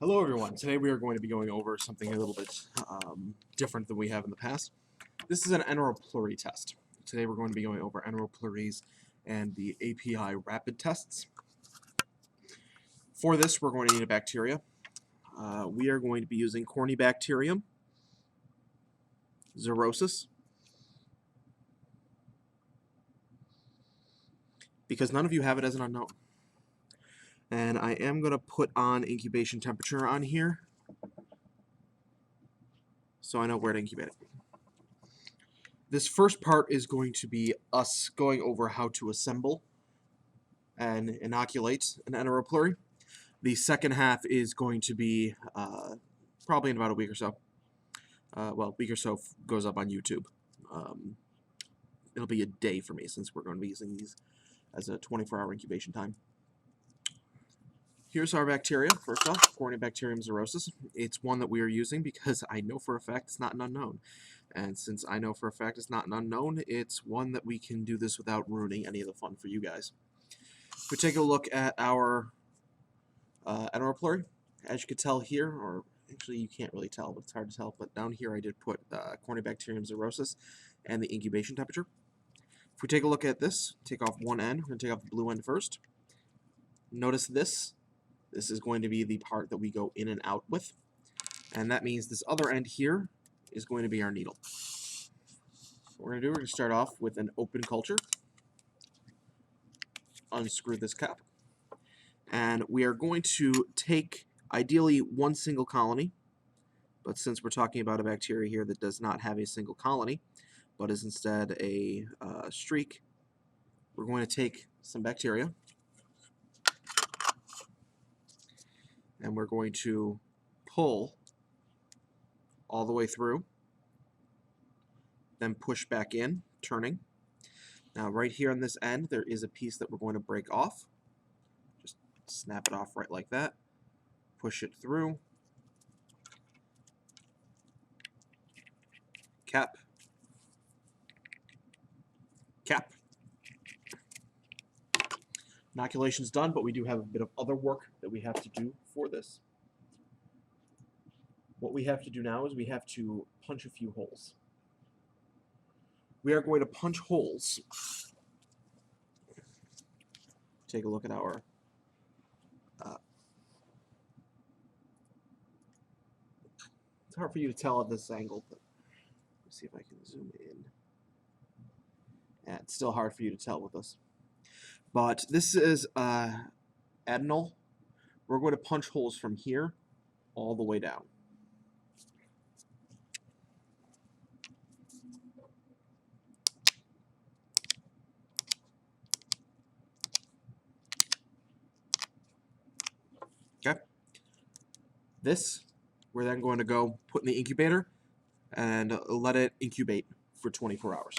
Hello everyone, today we are going to be going over something a little bit different than we have in the past. This is an Enteropluri test. Today we're going to be going over Enteropluris and the API rapid tests. For this we're going to need a bacteria. We are going to be using Cornybacterium, xerosis, because none of you have it as an unknown. And I am going to put on incubation temperature on here so I know where to incubate it. This first part is going to be us going over how to assemble and inoculate an Enteropluri. The second half is going to be probably in about a week or so. Well, a week or so goes up on YouTube. It'll be a day for me since we're going to be using these as a 24-hour incubation time. Here's our bacteria. First off, Cornybacterium xerosis. It's one that we are using because I know for a fact it's not an unknown. And since I know for a fact it's not an unknown, it's one that we can do this without ruining any of the fun for you guys. If we take a look at our Enteropluri, as you can tell here, or actually you can't really tell, but it's hard to tell, but down here I did put Cornybacterium xerosis and the incubation temperature. If we take a look at this, take off one end. We're going to take off the blue end first. Notice this. This is going to be the part that we go in and out with. And that means this other end here is going to be our needle. What we're going to do, we're going to start off with an open culture. Unscrew this cap. And we are going to take, ideally, one single colony. But since we're talking about a bacteria here that does not have a single colony, but is instead a streak, we're going to take some bacteria. And we're going to pull all the way through, then push back in, turning. Now right here on this end, there is a piece that we're going to break off. Just snap it off right like that. Push it through. Cap. Cap. Inoculation's done, but we do have a bit of other work that we have to do for this. What we have to do now is we have to punch a few holes. We are going to punch holes. Take a look at our it's hard for you to tell at this angle, but let's see if I can zoom in. Yeah, it's still hard for you to tell with this. But this is adenal. We're going to punch holes from here all the way down. Okay. This, we're then going to go put in the incubator and let it incubate for 24 hours.